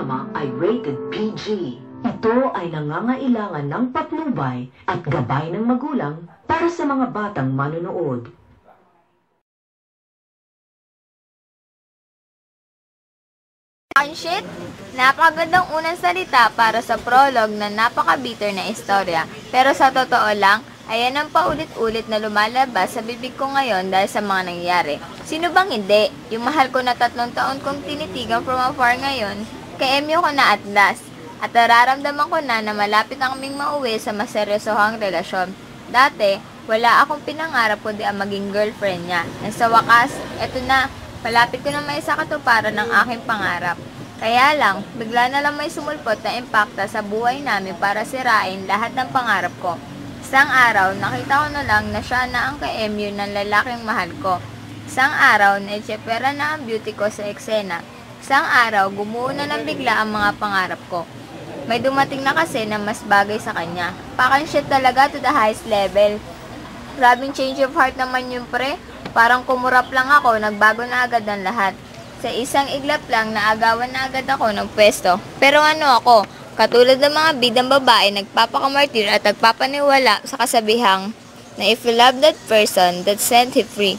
programa ay rated PG. Ito ay nangangailangan ng patnubay at gabay ng magulang para sa mga batang manonood. Shit! Napakagandang unang salita para sa prologue na napaka-bitter na istorya. Pero sa totoo lang, ayan ang paulit-ulit na lumalabas sa bibig ko ngayon dahil sa mga nangyayari. Sino bang hindi? Yung mahal ko na 3 taon kong tinitigan from afar ngayon, ka-MU ko na at last. At nararamdaman ko na malapit na kaming mauwi sa maseryosohang relasyon. Dati, wala akong pinangarap kundi ang maging girlfriend niya. And sa wakas, eto na, palapit ko na may sa katuparan ng aking pangarap. Kaya lang, bigla na lang may sumulpot na impakta sa buhay namin para sirain lahat ng pangarap ko. Isang araw, nakita ko na lang na siya na ang ka-MU ng lalaking mahal ko. Isang araw, naitsepera na ang beauty ko sa eksena. Isang araw, gumuho na lang bigla ang mga pangarap ko. May dumating na kasi na mas bagay sa kanya. Pakan-shit talaga to the highest level. Grabing change of heart naman yung pre. Parang kumurap lang ako, nagbago na agad ang lahat. Sa isang iglap lang, naagawan na agad ako ng pwesto. Pero ano ako, katulad ng mga bidang babae, nagpapakamartir at nagpapaniwala sa kasabihang na if you love that person, that set him free.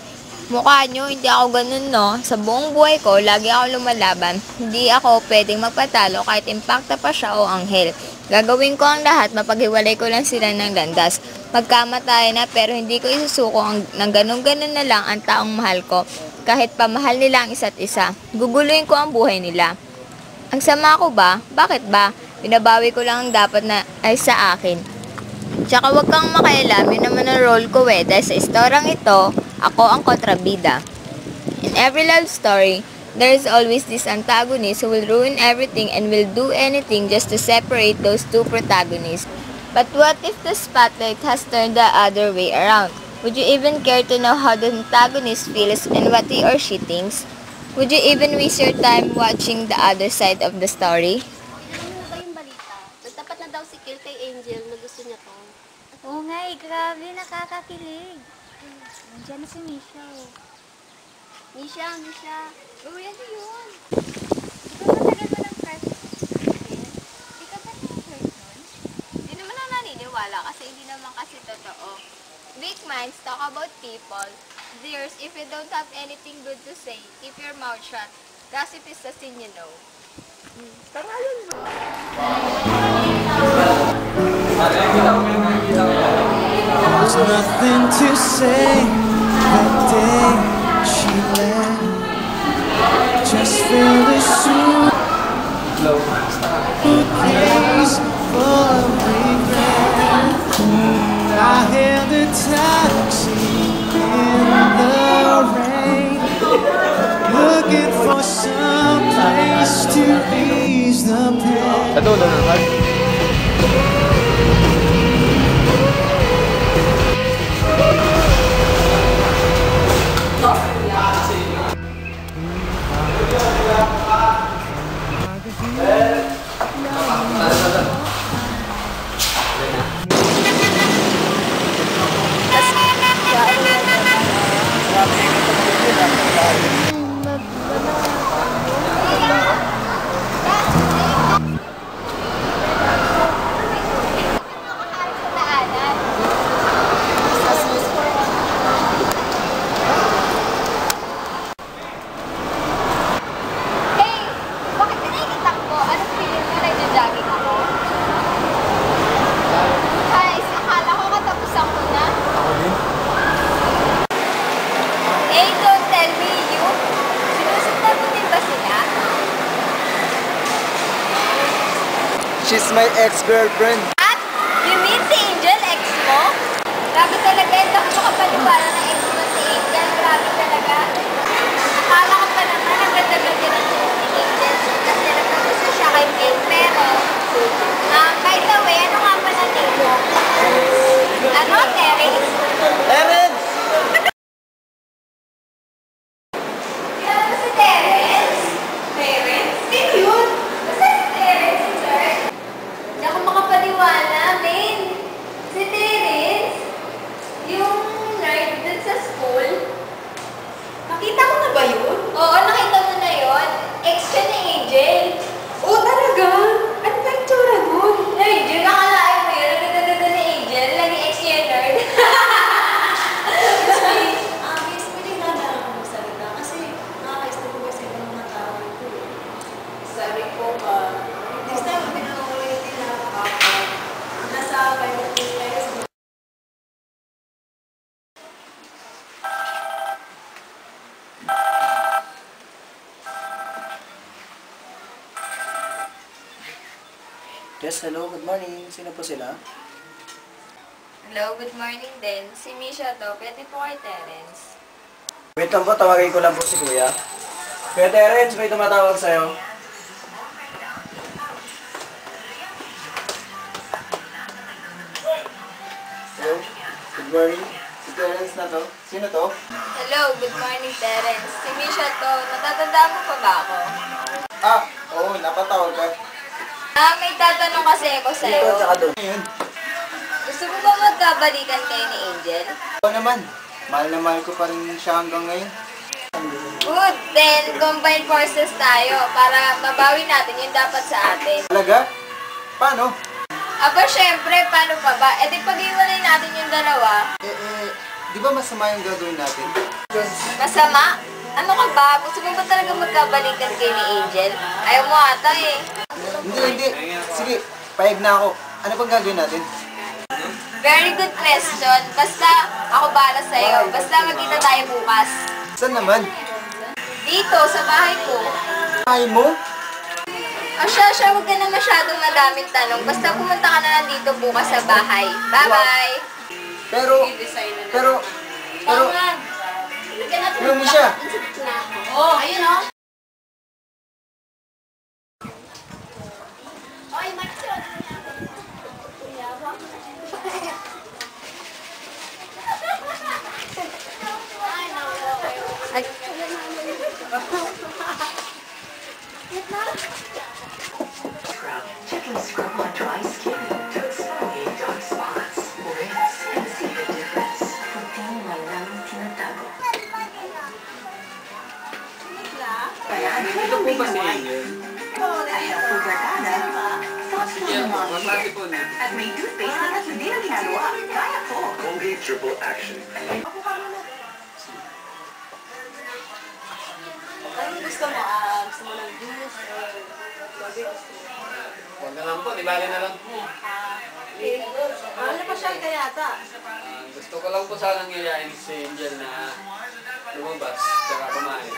Mukha nyo, hindi ako ganun no. Sa buong buhay ko, lagi ako lumalaban. Hindi ako pwedeng magpatalo kahit impacta pa siya o anghel. Gagawin ko ang lahat, mapaghiwalay ko lang sila ng landas. Magkamatay na pero hindi ko isusuko ng ganun-ganun na lang ang taong mahal ko. Kahit pa mahal nila ang isa't isa, guguluhin ko ang buhay nila. Ang sama ko ba? Bakit ba? Binabawi ko lang ang dapat na ay sa akin. Tsaka wag kang makialam, yun naman ang role ko dahil sa istoryang ito, ako ang kontrabida. In every love story, there is always this antagonist who will ruin everything and will do anything just to separate those two protagonists. But what if the spotlight has turned the other way around? Would you even care to know how the antagonist feels and what he or she thinks? Would you even waste your time watching the other side of the story? Ano ba yung balita? Nagtapat na daw si Kill kay Angel na gusto niya to. Oo nga grabe, nakakakilig. Nandiyan na si Misha. Misha. Oh, yan yun. Ikaw matagal mo ng crush Ikaw ba yung person? Hindi naman ako naniniwala kasi hindi naman kasi totoo. Big minds talk about people. Dears, if you don't have anything good to say, keep your mouth shut. Gossip is the sin you know. There's nothing to say that day she left. Just feel the suitcase full of regret. I hailed a taxi in the rain, looking for some place to ease the pain. She's my ex-girlfriend. At, you mean si Angel, ex mo? Grabe talaga, hindi ako makapaniwala na ex mo si Angel. Grabe talaga. Akala ko pa naman, ang ganda-ganda ng ni Angel. Kasi nagpagusto siya kay Ken. Pero, by the way, ano nga pa na name mo? Ano, Terence? Terence! Ano si Terence? Terence? Sino yun? Basta si Terence, sir? Hindi ako makapaniwala, men. Si Terence, yung nerd dun sa Yes, hello, good morning. Sino po sila? Hello, good morning din. Si Misha to. Pwede po kay Terence. Wait lang po, tawagin ko lang po si Kuya. Kuya Terence, may tumatawag sa'yo. Hello, good morning. Si Terence na to. Sino to? Hello, good morning, Terence. Si Misha to. Natatandaan mo pa ba ako? Ah, oo, napatawag ka. May tatanong kasi ako sa'yo. Dito, tsaka doon. Ayun. Gusto mo ba magkabalikan kayo ni Angel? Oo naman. Mahal na mahal ko pa rin siya hanggang ngayon. Good, then combine forces tayo para mabawi natin yung dapat sa atin. Talaga? Paano? Aba, syempre, paano pa ba? E di pag-iwalay natin yung dalawa. Di ba masama yung gagawin natin? Masama? Ano ka ba? Gusto mo ba talaga magkabalikan kayo ni Angel? Ayaw mo ata eh. Hindi. Sige, payag na ako. Ano pang gagawin natin? Very good question. Basta, ako bahala sa'yo. Basta magkita tayo bukas. Saan naman? Dito, sa bahay ko. Ay mo? O siya, huwag ka na masyadong madaming tanong. Basta pumunta ka na lang dito bukas sa bahay. Bye-bye! Pero, ano mo siya? Oh, ayun oh. Ay, Chicken scrub on dry skin to exfoliate dark spots, rinse, and see the difference. Kunting walang tinatago. Kaya ito po ba si Angel? Ay, helpful barkada. Thoughts na at may toothpaste na hindi na ginagawa. Kaya po. Colgate Triple Action. Anong gusto mo? Gusto mo ng juice or gabi? Huwag na lang po, di bali na lang po. Ano pa siya kaya yata? Gusto ko lang po sanang yayain si Angel na lumabas, tsaka kumain.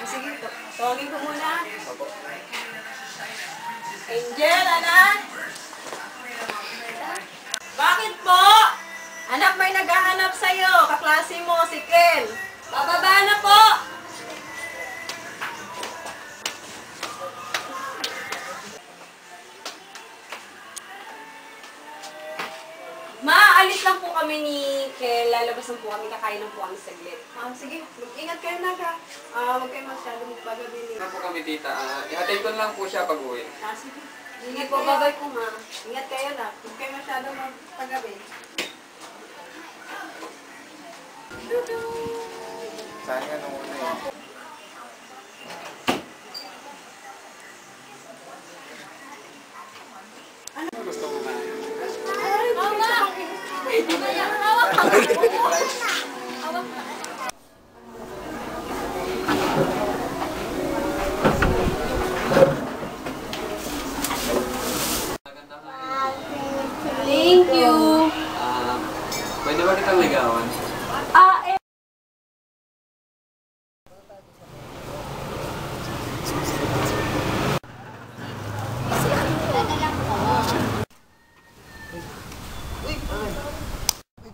Sige, tawagin ko muna. Angel, anak! Bakit po? Anak, may naghahanap sa'yo. Kaklase mo, si Kel. Bababa na po! Maalis lang po kami ni Kel. Lalabas lang po kami. Kakain lang po kami saglit. Sige, ingat kayo na ka. Huwag kayo masyado magpagabi. Ano po kami tita, ihatid ko lang po siya pag uwi. Sige. Sige po, babay po ma. Ingat kayo na. Huwag kayo masyado magpagabi. Saan nga nung una yun? Gusto ko na. Thank you. Pwede ba kitang ligawan?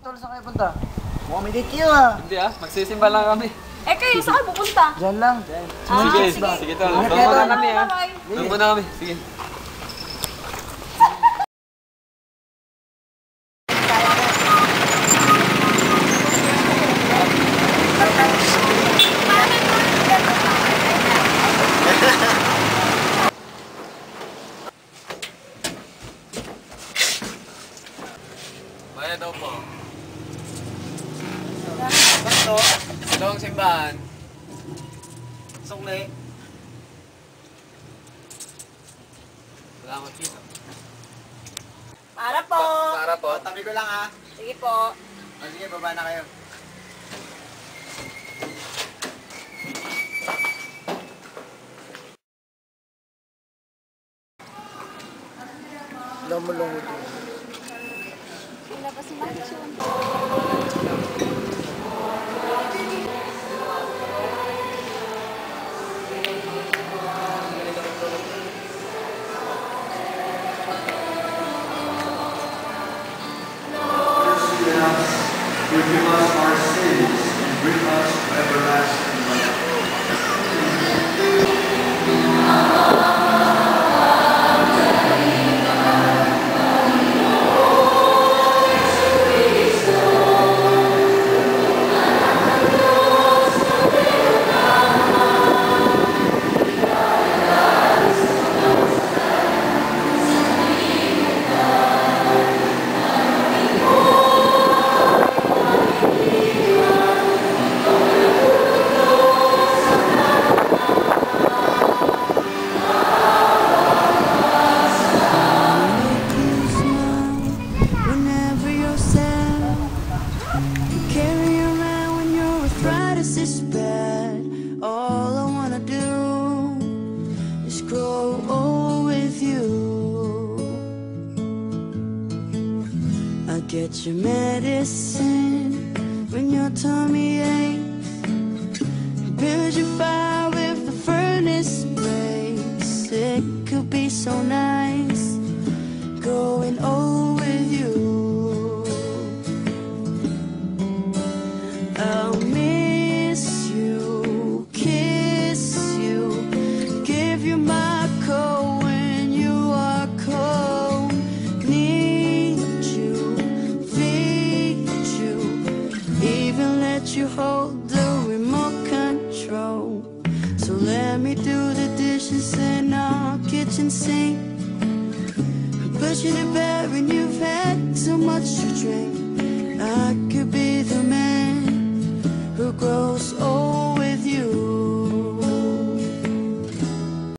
Tol, saan kayo punta? Mukhang may date kayo ah. Hindi magsisimba lang kami. Eh kayo, saan kayo pupunta? Diyan lang. Sige tol. Doon muna kami Doon muna kami, sige. Bayad daw po. Bakto? Dalawang simbahan. Sukli. Salamat dito. Para po. Para po. Tabi ko lang ah. Sige po. Sige, baba na kayo. Lumulungod yun. Labas mo bakit yun? Forgive us our sins and bring us to everlasting life. Whenever you're sad, carry around when your arthritis is bad. All I wanna do is grow old with you. I get your medicine when your tummy aches, build your fire if the furnace breaks. It could be so nice growing old with you. I'll miss you, kiss you, give you my coat when you are cold. Need you, feed you, even let you hold the remote control. So let me do the dishes in our kitchen sink, push you to bed when you've had too much to drink. I could be the man who grows